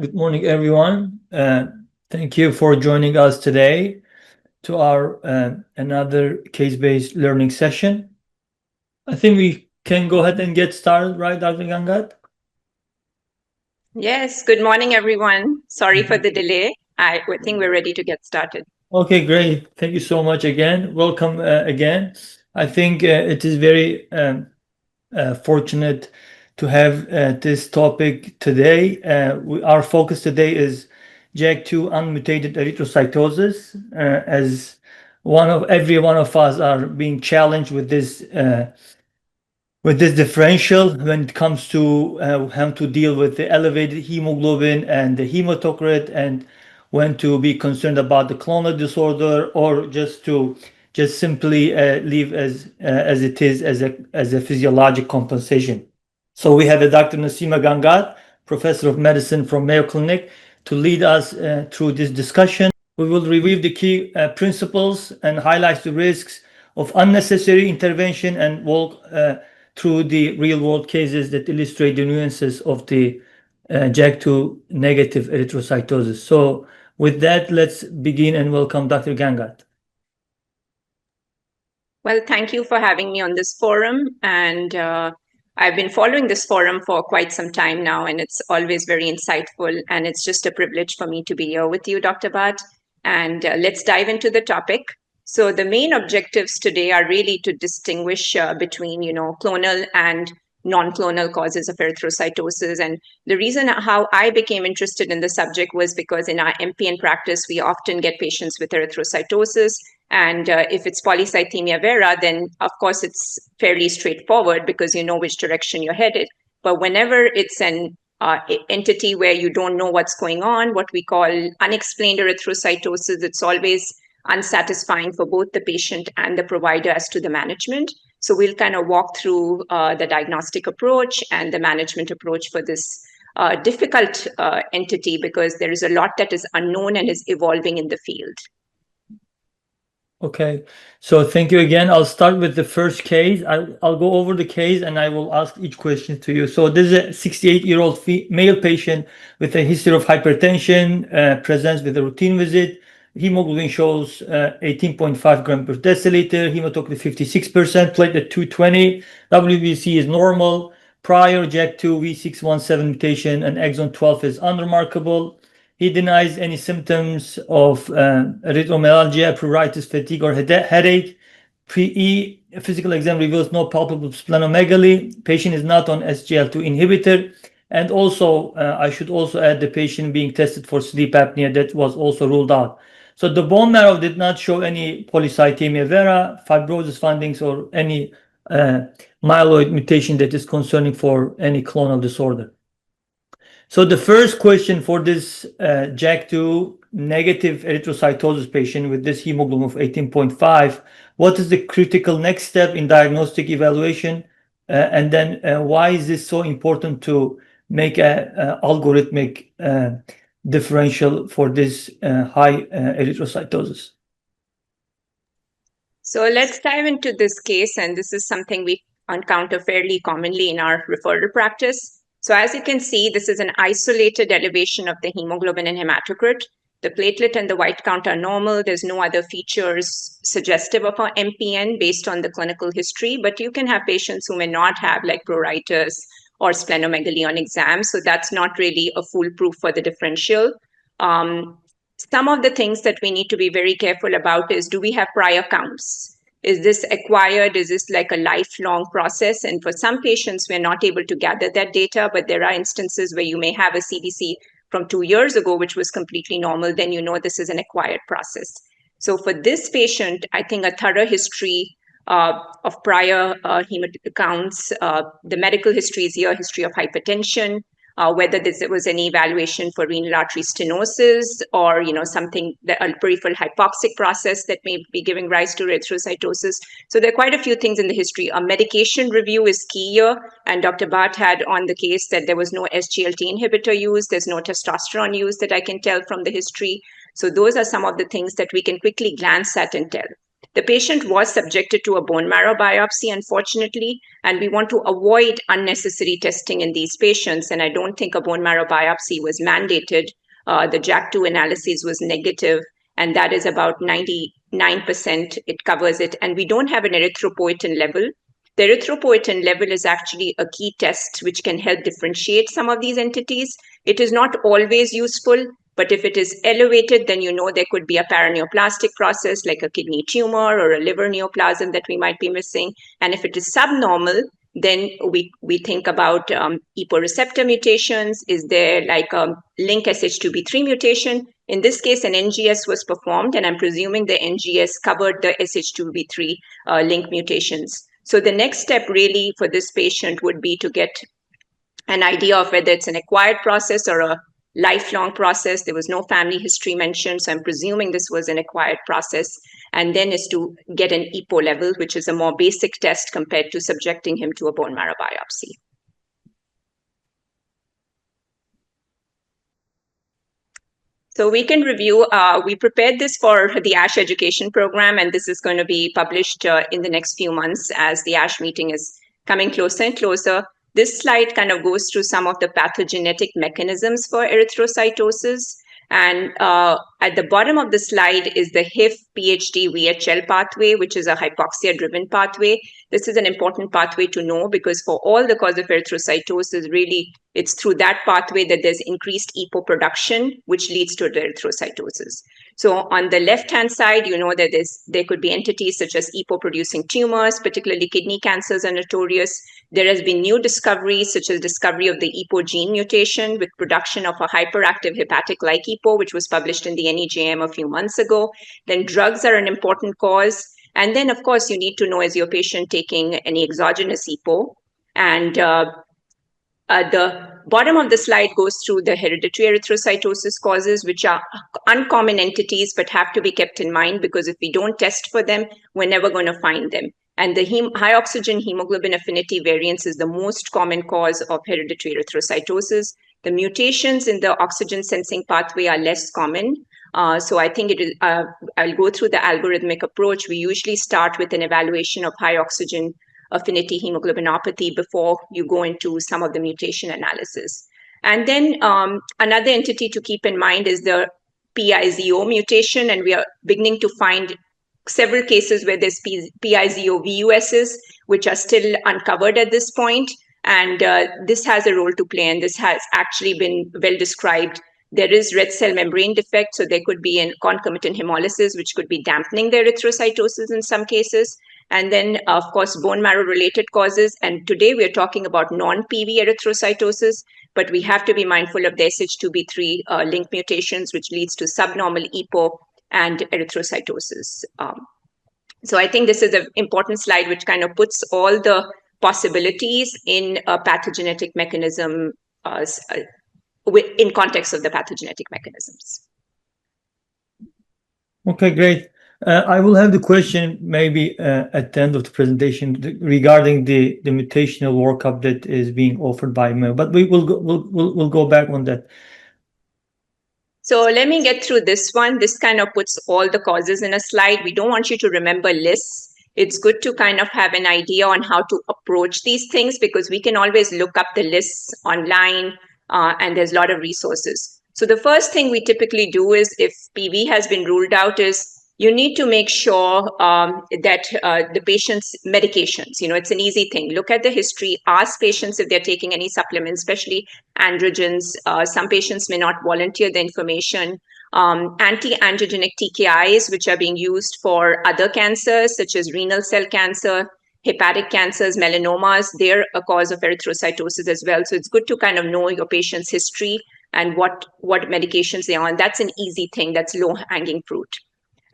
Good morning, everyone. Thank you for joining us today to our another case-based learning session. I think we can go ahead and get started, right, Dr. Gangat? Yes, good morning, everyone. Sorry for the delay. I think we're ready to get started. Okay, great. Thank you so much again. Welcome again. I think it is very fortunate to have this topic today. Our focus today is JAK2 unmutated erythrocytosis, as every one of us are being challenged with this differential when it comes to how to deal with the elevated hemoglobin and the hematocrit, and when to be concerned about the clonal disorder, or just simply leave as it is as a physiologic compensation. So we have a Dr. Naseema Gangat, professor of medicine from Mayo Clinic, to lead us through this discussion. We will review the key principles and highlight the risks of unnecessary intervention, and walk through the real-world cases that illustrate the nuances of the JAK2 negative erythrocytosis. So with that, let's begin and welcome Dr. Gangat. Well, thank you for having me on this forum. And I've been following this forum for quite some time now, and it's always very insightful. And it's just a privilege for me to be here with you, Dr. Bhatt. And let's dive into the topic. So the main objectives today are really to distinguish between, clonal and non-clonal causes of erythrocytosis. And the reason how I became interested in the subject was because in our MPN practice, we often get patients with erythrocytosis. And if it's polycythemia vera, then of course it's fairly straightforward because you know which direction you're headed. But whenever it's an entity where you don't know what's going on, what we call unexplained erythrocytosis, it's always unsatisfying for both the patient and the provider as to the management. So we'll kind of walk through the diagnostic approach and the management approach for this difficult entity, because there is a lot that is unknown and is evolving in the field. Okay, so thank you again. I'll start with the first case. I'll go over the case and I will ask each question to you. So this is a 68-year-old male patient with a history of hypertension, presents with a routine visit. Hemoglobin shows 18.5 gram per deciliter, hematocrit 56%, platelet 220, WBC is normal, prior JAK2 V617 mutation, and exon 12 is unremarkable. He denies any symptoms of erythromelalgia, pruritus, fatigue, or headache. Pre-E physical exam reveals no palpable splenomegaly. Patient is not on SGLT2 inhibitor. And also, I should also add the patient being tested for sleep apnea, that was also ruled out. So the bone marrow did not show any polycythemia vera, fibrosis findings, or any myeloid mutation that is concerning for any clonal disorder. So the first question for this JAK2 negative erythrocytosis patient with this hemoglobin of 18.5, what is the critical next step in diagnostic evaluation? And then why is this so important to make a algorithmic differential for this high erythrocytosis? So let's dive into this case, and this is something we encounter fairly commonly in our referral practice. So as you can see, this is an isolated elevation of the hemoglobin and hematocrit. The platelet and the white count are normal. There's no other features suggestive of an MPN based on the clinical history, but you can have patients who may not have like pruritus or splenomegaly on exam. So that's not really a foolproof for the differential. Some of the things that we need to be very careful about is, do we have prior counts? Is this acquired? Is this like a lifelong process? And for some patients, we're not able to gather that data, but there are instances where you may have a CBC from 2 years ago, which was completely normal. Then you know this is an acquired process. So for this patient, I think a thorough history of prior hematocrit counts, the medical history is here, history of hypertension, whether there was any evaluation for renal artery stenosis, or something, a peripheral hypoxic process that may be giving rise to erythrocytosis. So there are quite a few things in the history. A medication review is key here, and Dr. Bhatt had on the case that there was no SGLT inhibitor used, there's no testosterone used that I can tell from the history. So those are some of the things that we can quickly glance at and tell. The patient was subjected to a bone marrow biopsy, unfortunately, and we want to avoid unnecessary testing in these patients. And I don't think a bone marrow biopsy was mandated. The JAK2 analysis was negative, and that is about 99%. It covers it. And we don't have an erythropoietin level. The erythropoietin level is actually a key test which can help differentiate some of these entities. It is not always useful, but if it is elevated, then you know there could be a paraneoplastic process like a kidney tumor or a liver neoplasm that we might be missing. And if it is subnormal, then we think about EPO receptor mutations. Is there like a link SH2B3 mutation? In this case, an NGS was performed, and I'm presuming the NGS covered the SH2B3 link mutations. So the next step really for this patient would be to get an idea of whether it's an acquired process or a lifelong process. There was no family history mentioned, so I'm presuming this was an acquired process. And then is to get an EPO level, which is a more basic test compared to subjecting him to a bone marrow biopsy. So we can review, we prepared this for the ASH education program, and this is going to be published in the next few months as the ASH meeting is coming closer and closer. This slide kind of goes through some of the pathogenetic mechanisms for erythrocytosis. And at the bottom of the slide is the HIF-PHD-VHL pathway, which is a hypoxia-driven pathway. This is an important pathway to know because for all the cause of erythrocytosis, really, it's through that pathway that there's increased EPO production, which leads to erythrocytosis. So on the left-hand side, you know that there could be entities such as EPO-producing tumors, particularly kidney cancers are notorious. There has been new discoveries, such as discovery of the EPO gene mutation with production of a hyperactive hepatic-like EPO, which was published in the NEJM a few months ago. Then drugs are an important cause. And then, of course, you need to know, is your patient taking any exogenous EPO? And the bottom of the slide goes through the hereditary erythrocytosis causes, which are uncommon entities, but have to be kept in mind because if we don't test for them, we're never going to find them. And the high oxygen hemoglobin affinity variance is the most common cause of hereditary erythrocytosis. The mutations in the oxygen sensing pathway are less common. So I think I'll go through the algorithmic approach. We usually start with an evaluation of high oxygen affinity hemoglobinopathy before you go into some of the mutation analysis. And then another entity to keep in mind is the PIZO mutation, and we are beginning to find several cases where there's PIZO VUSs, which are still uncovered at this point. And this has a role to play, and this has actually been well described. There is red cell membrane defect, so there could be a concomitant hemolysis, which could be dampening the erythrocytosis in some cases. And then, of course, bone marrow-related causes. And today we are talking about non-PV erythrocytosis, but we have to be mindful of the SH2B3 link mutations, which leads to subnormal EPO and erythrocytosis. So I think this is an important slide, which kind of puts all the possibilities in a pathogenetic mechanism in context of the pathogenetic mechanisms. Okay, great. I will have the question maybe at the end of the presentation regarding the mutational workup that is being offered by Mayo, but we'll go back on that. So let me get through this one. This kind of puts all the causes in a slide. We don't want you to remember lists. It's good to kind of have an idea on how to approach these things because we can always look up the lists online and there's a lot of resources. So the first thing we typically do is if PV has been ruled out is you need to make sure that the patient's medications, it's an easy thing. Look at the history, ask patients if they're taking any supplements, especially androgens. Some patients may not volunteer the information. Anti-angiogenic TKIs, which are being used for other cancers, such as renal cell cancer, hepatic cancers, melanomas, they're a cause of erythrocytosis as well. So it's good to kind of know your patient's history and what medications they're on. That's an easy thing. That's low-hanging fruit.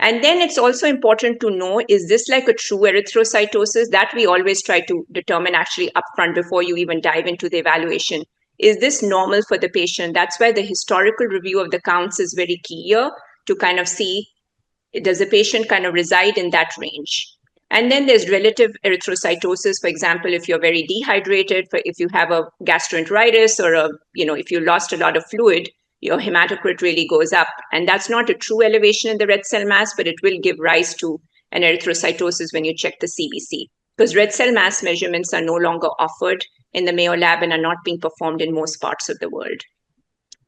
And then it's also important to know, is this like a true erythrocytosis? That we always try to determine actually upfront before you even dive into the evaluation. Is this normal for the patient? That's why the historical review of the counts is very key here to kind of see, does the patient kind of reside in that range? And then there's relative erythrocytosis. For example, if you're very dehydrated, if you have a gastroenteritis or if you lost a lot of fluid, your hematocrit really goes up. And that's not a true elevation in the red cell mass, but it will give rise to and erythrocytosis when you check the CBC. Because red cell mass measurements are no longer offered in the Mayo Lab and are not being performed in most parts of the world.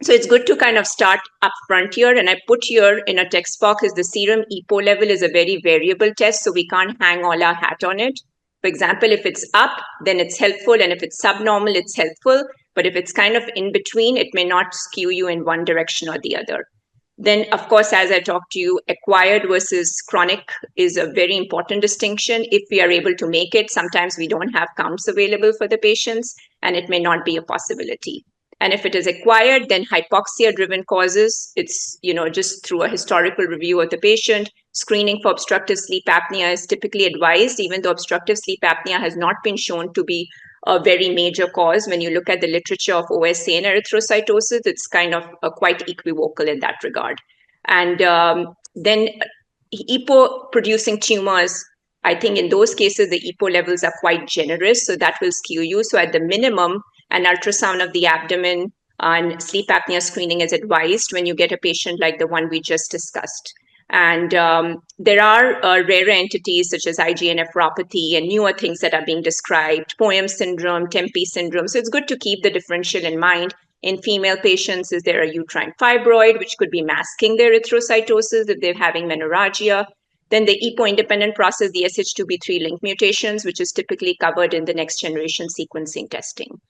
So it's good to kind of start up front here. And I put here in a text box is the serum EPO level is a very variable test, so we can't hang all our hat on it. For example, if it's up, then it's helpful. And if it's subnormal, it's helpful. But if it's kind of in between, it may not skew you in one direction or the other. Then, of course, as I talked to you, acquired versus chronic is a very important distinction. If we are able to make it, sometimes we don't have counts available for the patients, and it may not be a possibility. And if it is acquired, then hypoxia-driven causes, it's, just through a historical review of the patient. Screening for obstructive sleep apnea is typically advised, even though obstructive sleep apnea has not been shown to be a very major cause. When you look at the literature of OSA and erythrocytosis, it's kind of quite equivocal in that regard. And then EPO-producing tumors, I think in those cases, the EPO levels are quite generous, so that will skew you. So at the minimum, an ultrasound of the abdomen and sleep apnea screening is advised when you get a patient like the one we just discussed. And there are rarer entities such as IgA nephropathy and newer things that are being described, POEM syndrome, Tempe syndrome. So it's good to keep the differential in mind. In female patients, is there a uterine fibroid, which could be masking their erythrocytosis if they're having menorrhagia? Then the EPO-independent process, the SH2B3 link mutations, which is typically covered in the next generation sequencing testing.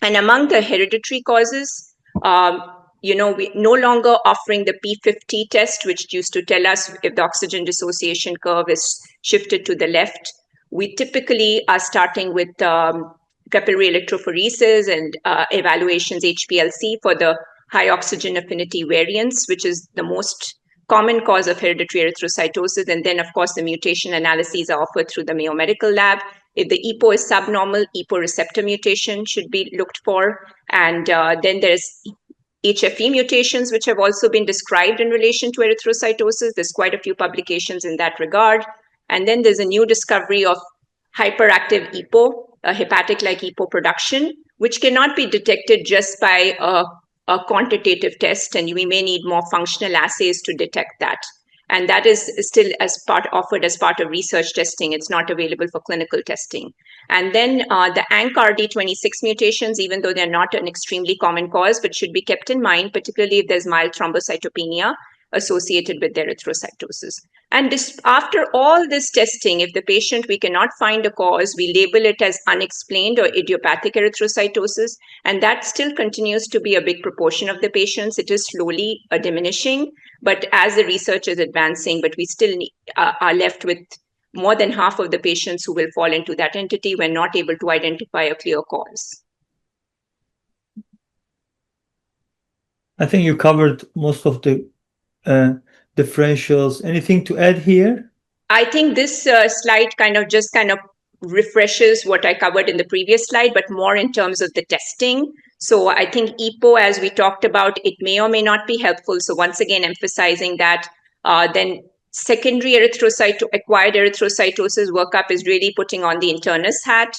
And among the hereditary causes, we're no longer offering the P50 test, which used to tell us if the oxygen dissociation curve is shifted to the left. We typically are starting with capillary electrophoresis and evaluations HPLC for the high oxygen affinity variants, which is the most common cause of hereditary erythrocytosis. And then, of course, the mutation analyses are offered through the Mayo Medical Lab. If the EPO is subnormal, EPO receptor mutation should be looked for. And then there's HFE mutations, which have also been described in relation to erythrocytosis. There's quite a few publications in that regard. And then there's a new discovery of hyperactive EPO, a hepatic-like EPO production, which cannot be detected just by a quantitative test, and we may need more functional assays to detect that. And that is still offered as part of research testing. It's not available for clinical testing. And then the ANCRD26 mutations, even though they're not an extremely common cause, but should be kept in mind, particularly if there's mild thrombocytopenia associated with erythrocytosis. And after all this testing, if the patient, we cannot find a cause, we label it as unexplained or idiopathic erythrocytosis, and that still continues to be a big proportion of the patients. It is slowly diminishing, but as the research is advancing, but we still are left with more than half of the patients who will fall into that entity when not able to identify a clear cause. I think you covered most of the differentials. Anything to add here? I think this slide kind of refreshes what I covered in the previous slide, but more in terms of the testing. So I think EPO, as we talked about, it may or may not be helpful. So once again, emphasizing that then secondary acquired erythrocytosis workup is really putting on the internist hat,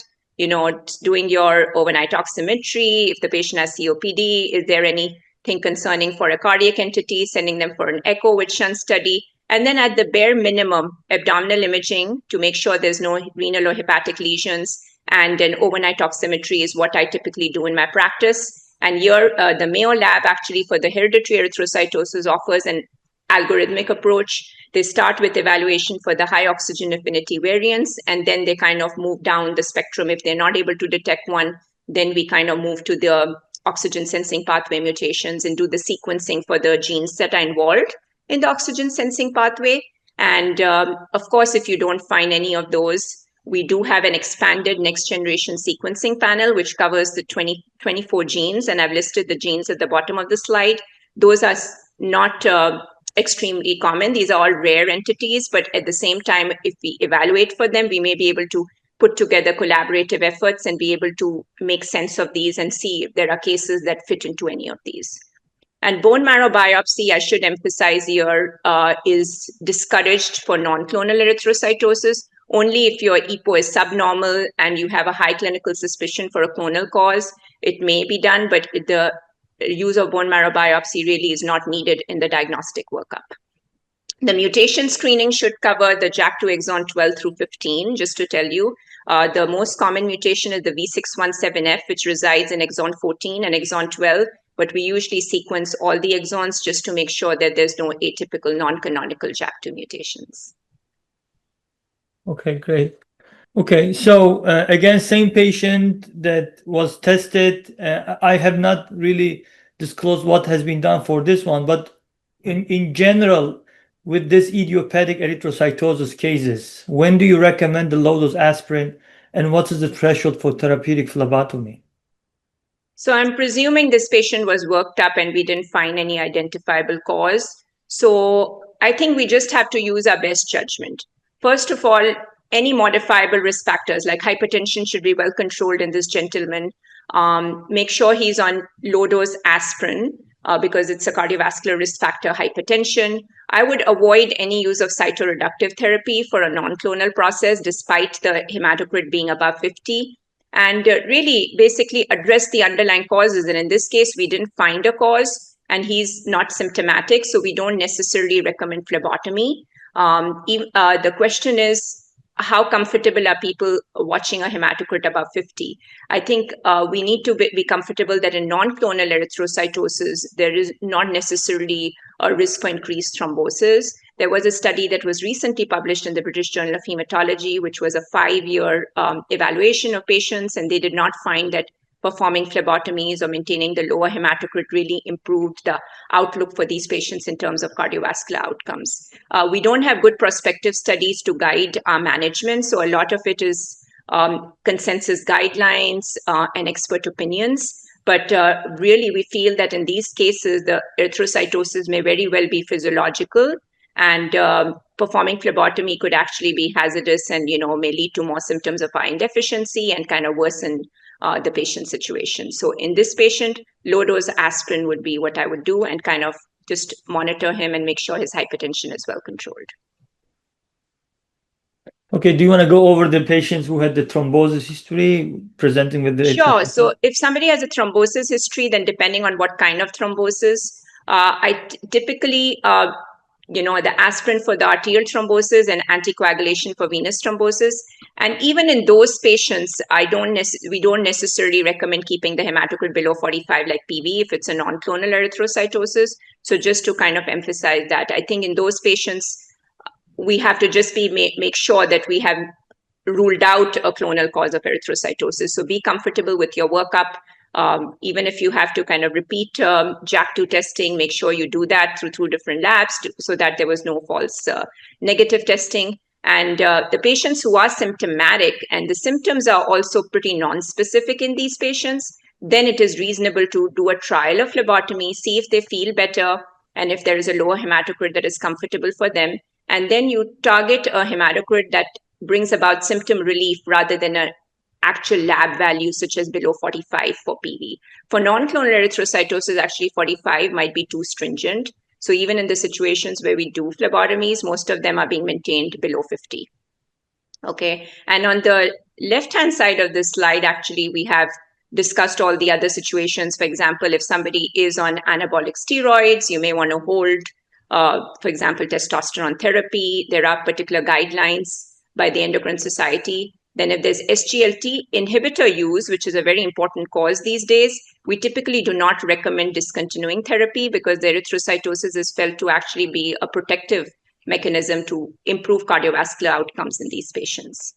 doing your overnight oximetry. If the patient has COPD, is there anything concerning for a cardiac entity, sending them for an echo with shunt study. And then at the bare minimum, abdominal imaging to make sure there's no renal or hepatic lesions, and an overnight oximetry is what I typically do in my practice. And here, the Mayo Lab actually for the hereditary erythrocytosis offers an algorithmic approach. They start with evaluation for the high oxygen affinity variants, and then they kind of move down the spectrum. If they're not able to detect one, then we kind of move to the oxygen sensing pathway mutations and do the sequencing for the genes that are involved in the oxygen sensing pathway. And of course, if you don't find any of those, we do have an expanded next generation sequencing panel, which covers the 24 genes. And I've listed the genes at the bottom of the slide. Those are not extremely common. These are all rare entities, but at the same time, if we evaluate for them, we may be able to put together collaborative efforts and be able to make sense of these and see if there are cases that fit into any of these. And bone marrow biopsy, I should emphasize here, is discouraged for non-clonal erythrocytosis. Only if your EPO is subnormal and you have a high clinical suspicion for a clonal cause, it may be done, but the use of bone marrow biopsy really is not needed in the diagnostic workup. The mutation screening should cover the JAK2 exon 12 through 15, just to tell you. The most common mutation is the V617F, which resides in exon 14 and exon 12, but we usually sequence all the exons just to make sure that there's no atypical non-canonical JAK2 mutations. Okay, great. Okay, so again, same patient that was tested. I have not really disclosed what has been done for this one, but in general, with this idiopathic erythrocytosis cases, when do you recommend the low dose aspirin, and what is the threshold for therapeutic phlebotomy? So I'm presuming this patient was worked up and we didn't find any identifiable cause. So I think we just have to use our best judgment. First of all, any modifiable risk factors like hypertension should be well controlled in this gentleman. Make sure he's on low dose aspirin because it's a cardiovascular risk factor, hypertension. I would avoid any use of cytoreductive therapy for a non-clonal process despite the hematocrit being above 50. And really basically address the underlying causes. And in this case, we didn't find a cause and he's not symptomatic, so we don't necessarily recommend phlebotomy. The question is, how comfortable are people watching a hematocrit above 50? I think we need to be comfortable that in non-clonal erythrocytosis, there is not necessarily a risk for increased thrombosis. There was a study that was recently published in the British Journal of Hematology, which was a 5-year evaluation of patients, and they did not find that performing phlebotomies or maintaining the lower hematocrit really improved the outlook for these patients in terms of cardiovascular outcomes. We don't have good prospective studies to guide our management, so a lot of it is consensus guidelines and expert opinions. But really, we feel that in these cases, the erythrocytosis may very well be physiological, and performing phlebotomy could actually be hazardous and may lead to more symptoms of iron deficiency and kind of worsen the patient's situation. So in this patient, low dose aspirin would be what I would do and kind of just monitor him and make sure his hypertension is well controlled. Okay, do you want to go over the patients who had the thrombosis history presenting with the Sure. So if somebody has a thrombosis history, then depending on what kind of thrombosis, typically the aspirin for the arterial thrombosis and anticoagulation for venous thrombosis. And even in those patients, we don't necessarily recommend keeping the hematocrit below 45 like PV if it's a non-clonal erythrocytosis. So just to kind of emphasize that, I think in those patients, we have to just make sure that we have ruled out a clonal cause of erythrocytosis. So be comfortable with your workup. Even if you have to kind of repeat JAK2 testing, make sure you do that through different labs so that there was no false negative testing. And the patients who are symptomatic and the symptoms are also pretty non-specific in these patients, then it is reasonable to do a trial of phlebotomy, see if they feel better, and if there is a lower hematocrit that is comfortable for them. And then you target a hematocrit that brings about symptom relief rather than an actual lab value such as below 45 for PV. For non-clonal erythrocytosis, actually 45 might be too stringent. So even in the situations where we do phlebotomies, most of them are being maintained below 50. Okay, and on the left-hand side of this slide, actually, we have discussed all the other situations. For example, if somebody is on anabolic steroids, you may want to hold, for example, testosterone therapy. There are particular guidelines by the Endocrine Society. Then if there's SGLT inhibitor use, which is a very important cause these days, we typically do not recommend discontinuing therapy because the erythrocytosis is felt to actually be a protective mechanism to improve cardiovascular outcomes in these patients.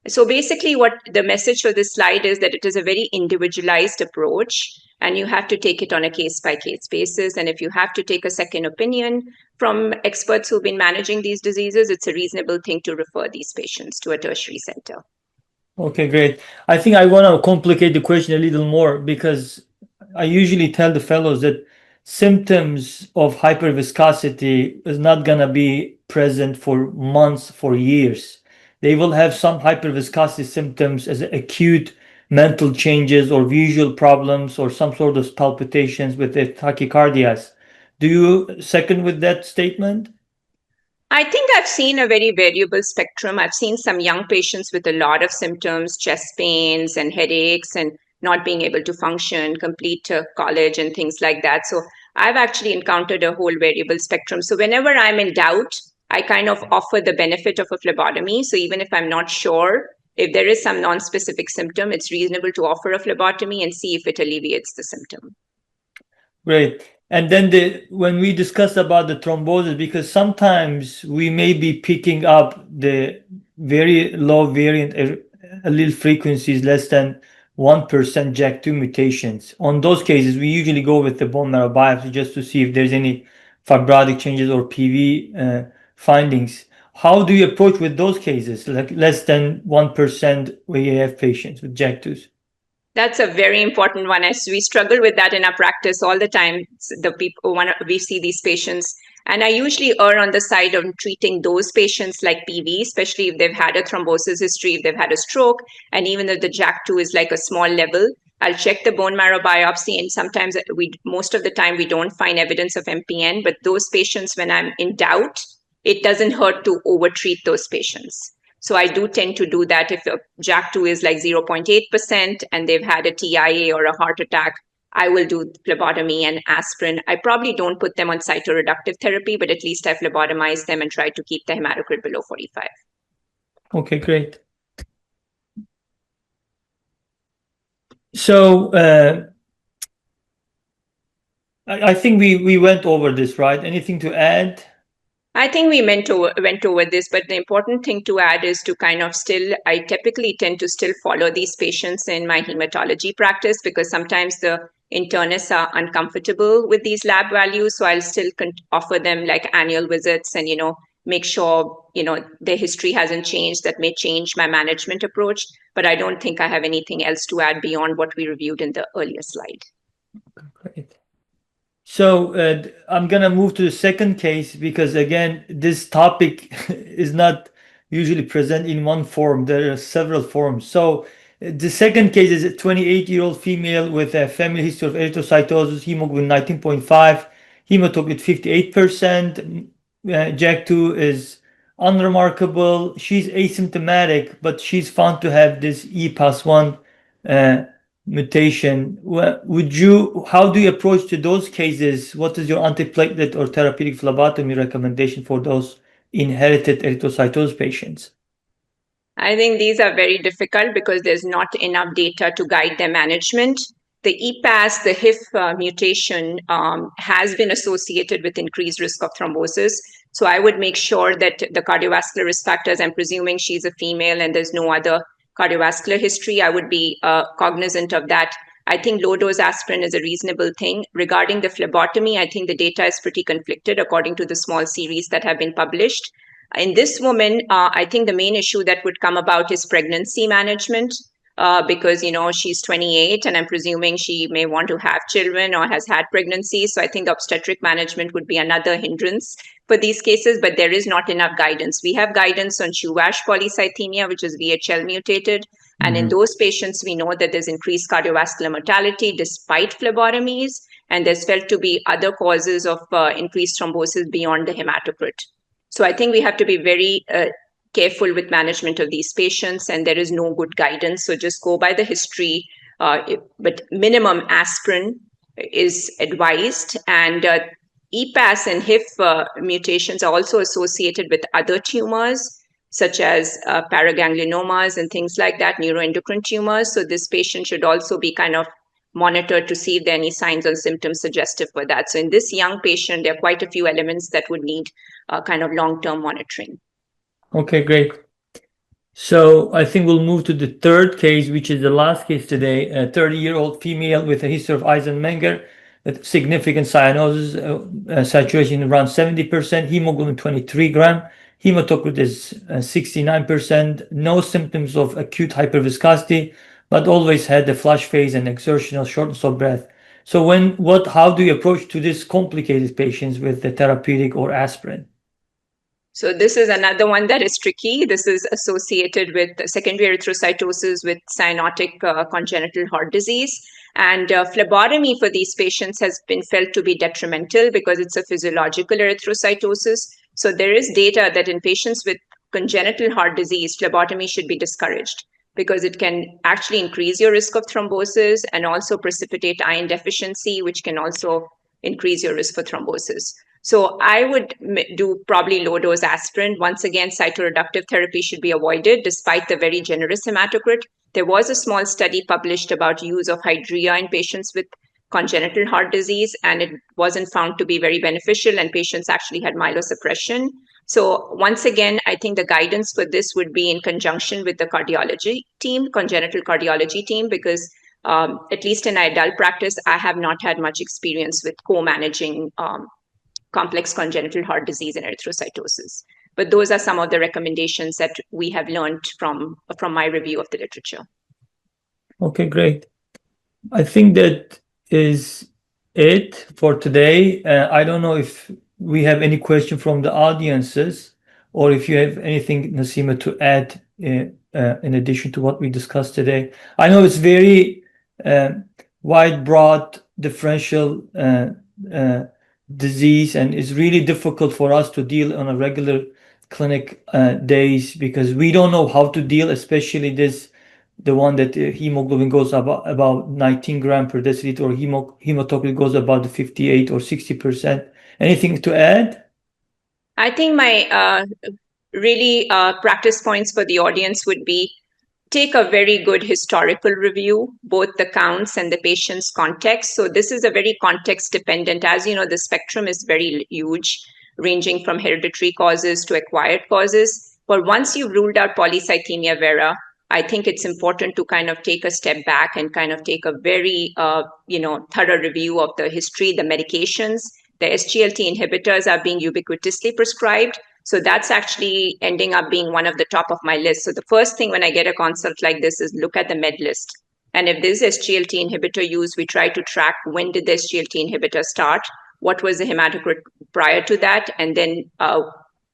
So basically what the message for this slide is that it is a very individualized approach and you have to take it on a case-by-case basis. And if you have to take a second opinion from experts who've been managing these diseases, it's a reasonable thing to refer these patients to a tertiary center. Okay, great. I think I want to complicate the question a little more because I usually tell the fellows that symptoms of hyperviscosity is not going to be present for months, for years. They will have some hyperviscosity symptoms as acute mental changes or visual problems or some sort of palpitations with the tachycardias. Do you second with that statement? I think I've seen a very variable spectrum. I've seen some young patients with a lot of symptoms, chest pains and headaches and not being able to function, complete college and things like that. So I've actually encountered a whole variable spectrum. So whenever I'm in doubt, I kind of offer the benefit of a phlebotomy. So even if I'm not sure, if there is some non-specific symptom, it's reasonable to offer a phlebotomy and see if it alleviates the symptom. Great. And then when we discuss about the thrombosis, because sometimes we may be picking up the very low variant allele frequencies, less than 1% JAK2 mutations. On those cases, we usually go with the bone marrow biopsy just to see if there's any fibrotic changes or PV findings. How do you approach with those cases, like less than 1% VAF patients with JAK2s? That's a very important one. As we struggle with that in our practice all the time, the people we see these patients, and I usually err on the side of treating those patients like PV, especially if they've had a thrombosis history, if they've had a stroke, and even if the JAK2 is like a small level, I'll check the bone marrow biopsy, and sometimes most of the time, we don't find evidence of MPN. But those patients, when I'm in doubt, it doesn't hurt to overtreat those patients. So I do tend to do that if a JAK2 is like 0.8% and they've had a TIA or a heart attack. I will do phlebotomy and aspirin. I probably don't put them on cytoreductive therapy, but at least I phlebotomize them and try to keep the hematocrit below 45. Okay, great. So I think we went over this, right? Anything to add? I think we went over this, but the important thing to add is to kind of I typically tend to still follow these patients in my hematology practice, because sometimes the internists are uncomfortable with these lab values. So I'll still offer them like annual visits and, make sure, their history hasn't changed. That may change my management approach, but I don't think I have anything else to add beyond what we reviewed in the earlier slide. Great. So I'm going to move to the second case, because again, this topic is not usually present in one form. There are several forms. So the second case is a 28-year-old female with a family history of erythrocytosis, hemoglobin 19.5, hematocrit 58%. JAK2 is unremarkable. She's asymptomatic, but she's found to have this EPAS1 mutation. How do you approach to those cases? What is your antiplatelet or therapeutic phlebotomy recommendation for those inherited erythrocytosis patients? I think these are very difficult because there's not enough data to guide their management. The EPAS, the HIF mutation, has been associated with increased risk of thrombosis. So I would make sure that the cardiovascular risk factors, I'm presuming she's a female and there's no other cardiovascular history, I would be cognizant of that. I think low dose aspirin is a reasonable thing. Regarding the phlebotomy, I think the data is pretty conflicted according to the small series that have been published. In this woman, I think the main issue that would come about is pregnancy management, because she's 28 and I'm presuming she may want to have children or has had pregnancy. So I think obstetric management would be another hindrance for these cases, but there is not enough guidance. We have guidance on Shuvash polycythemia, which is VHL mutated. And in those patients, we know that there's increased cardiovascular mortality despite phlebotomies, and there's felt to be other causes of increased thrombosis beyond the hematocrit. So I think we have to be very careful with management of these patients, and there is no good guidance. So just go by the history, but minimum aspirin is advised. And EPAS and HIF mutations are also associated with other tumors, such as paragangliomas and things like that, neuroendocrine tumors. So this patient should also be kind of monitored to see if there are any signs or symptoms suggestive for that. So in this young patient, there are quite a few elements that would need kind of long-term monitoring. Okay, great. So I think we'll move to the third case, which is the last case today. A 30-year-old female with a history of Eisenmenger, with significant cyanosis, saturation around 70%, hemoglobin 23 gram, hematocrit is 69%, no symptoms of acute hyperviscosity, but always had the flush phase and exertional shortness of breath. So how do you approach to this complicated patients with the therapeutic or aspirin? So this is another one that is tricky. This is associated with secondary erythrocytosis with cyanotic congenital heart disease. And phlebotomy for these patients has been felt to be detrimental because it's a physiological erythrocytosis. So there is data that in patients with congenital heart disease, phlebotomy should be discouraged because it can actually increase your risk of thrombosis and also precipitate iron deficiency, which can also increase your risk for thrombosis. So I would do probably low dose aspirin. Once again, cytoreductive therapy should be avoided despite the very generous hematocrit. There was a small study published about use of hydrea in patients with congenital heart disease, and it wasn't found to be very beneficial, and patients actually had myelosuppression. So once again, I think the guidance for this would be in conjunction with the cardiology team, congenital cardiology team, because at least in adult practice, I have not had much experience with co-managing complex congenital heart disease and erythrocytosis. But those are some of the recommendations that we have learned from my review of the literature. Okay, great. I think that is it for today. I don't know if we have any question from the audiences, or if you have anything, Naseema, to add in addition to what we discussed today. I know it's very wide, broad, differential disease, and it's really difficult for us to deal on a regular clinic days, because we don't know how to deal, especially the one that hemoglobin goes about 19 gram per deciliter, or hematocrit goes about the 58 or 60%. Anything to add? I think my really practice points for the audience would be: take a very good historical review, both the counts and the patient's context. So this is a very context dependent. As you know, the spectrum is very huge, ranging from hereditary causes to acquired causes. But once you've ruled out polycythemia vera, I think it's important to kind of take a step back and kind of take a very thorough review of the history, the medications. The SGLT inhibitors are being ubiquitously prescribed. So that's actually ending up being one of the top of my list. So the first thing when I get a consult like this is look at the med list. And if there's SGLT inhibitor use, we try to track when did the SGLT inhibitor start, what was the hematocrit prior to that, and then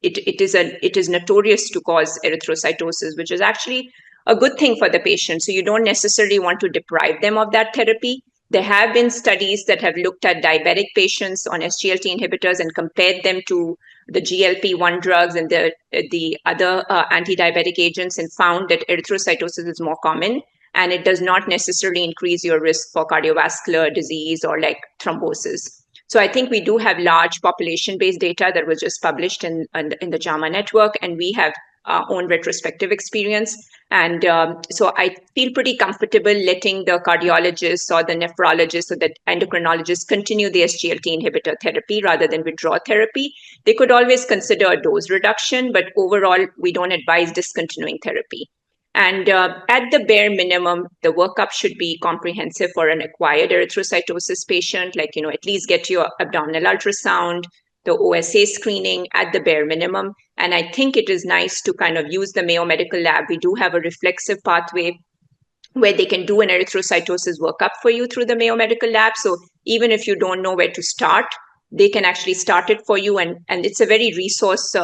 it is notorious to cause erythrocytosis, which is actually a good thing for the patient. So you don't necessarily want to deprive them of that therapy. There have been studies that have looked at diabetic patients on SGLT inhibitors and compared them to the GLP-1 drugs and the other anti-diabetic agents, and found that erythrocytosis is more common, and it does not necessarily increase your risk for cardiovascular disease or like thrombosis. So I think we do have large population-based data that was just published in the JAMA network, and we have our own retrospective experience. And so I feel pretty comfortable letting the cardiologists or the nephrologists or the endocrinologists continue the SGLT inhibitor therapy rather than withdraw therapy. They could always consider a dose reduction, but overall, we don't advise discontinuing therapy. And at the bare minimum, the workup should be comprehensive for an acquired erythrocytosis patient, like, at least get your abdominal ultrasound, the OSA screening at the bare minimum. And I think it is nice to kind of use the Mayo Medical Lab. We do have a reflexive pathway where they can do an erythrocytosis workup for you through the Mayo Medical Lab. So even if you don't know where to start, they can actually start it for you. And it's a very resource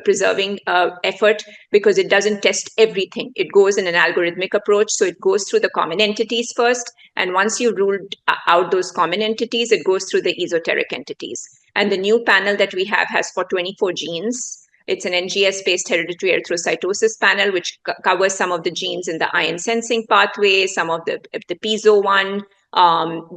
preserving effort, because it doesn't test everything. It goes in an algorithmic approach. So it goes through the common entities first. And once you ruled out those common entities, it goes through the esoteric entities. And the new panel that we have has for 24 genes. It's an NGS-based hereditary erythrocytosis panel, which covers some of the genes in the iron sensing pathway, some of the PIZO1,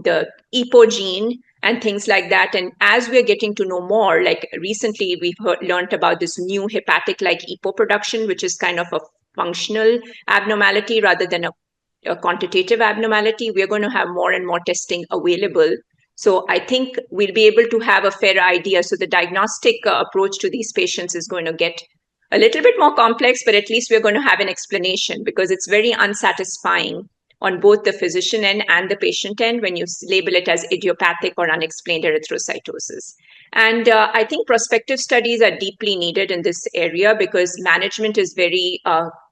the EPO gene, and things like that. And as we're getting to know more, like recently we've learned about this new hepatic-like EPO production, which is kind of a functional abnormality rather than a quantitative abnormality. We're going to have more and more testing available. So I think we'll be able to have a fair idea. So the diagnostic approach to these patients is going to get a little bit more complex, but at least we're going to have an explanation, because it's very unsatisfying on both the physician end and the patient end when you label it as idiopathic or unexplained erythrocytosis. And I think prospective studies are deeply needed in this area, because management is very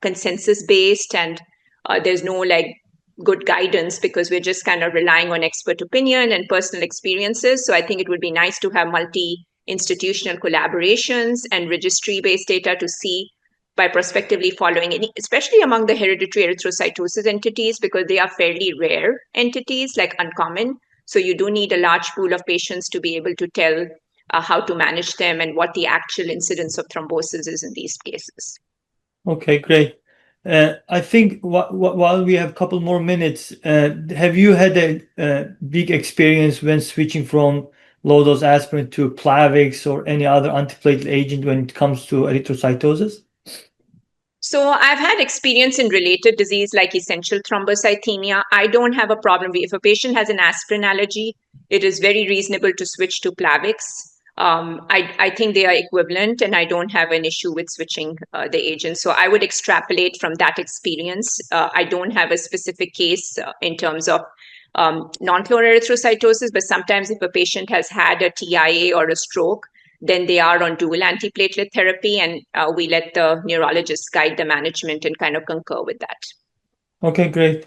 consensus-based, and there's no good guidance, because we're just kind of relying on expert opinion and personal experiences. So I think it would be nice to have multi-institutional collaborations and registry-based data to see by prospectively following any, especially among the hereditary erythrocytosis entities, because they are fairly rare entities, like uncommon. So you do need a large pool of patients to be able to tell how to manage them and what the actual incidence of thrombosis is in these cases. Okay, great. I think while we have a couple more minutes, have you had a big experience when switching from low-dose aspirin to Plavix or any other antiplatelet agent when it comes to erythrocytosis? So I've had experience in related disease like essential thrombocythemia. I don't have a problem. If a patient has an aspirin allergy, it is very reasonable to switch to Plavix. I think they are equivalent, and I don't have an issue with switching the agent. So I would extrapolate from that experience. I don't have a specific case in terms of non-clone erythrocytosis, but sometimes if a patient has had a TIA or a stroke, then they are on dual antiplatelet therapy, and we let the neurologist guide the management and kind of concur with that. Okay, great.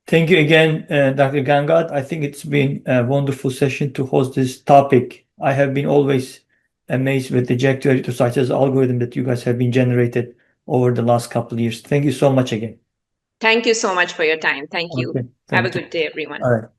Thank you again, Dr. Gangat. I think it's been a wonderful session to host this topic. I have been always amazed with the JAK2 erythrocytosis algorithm that you guys have been generated over the last couple of years. Thank you so much again. Thank you so much for your time. Thank you. Okay, Have a thank you. good day, everyone. All right.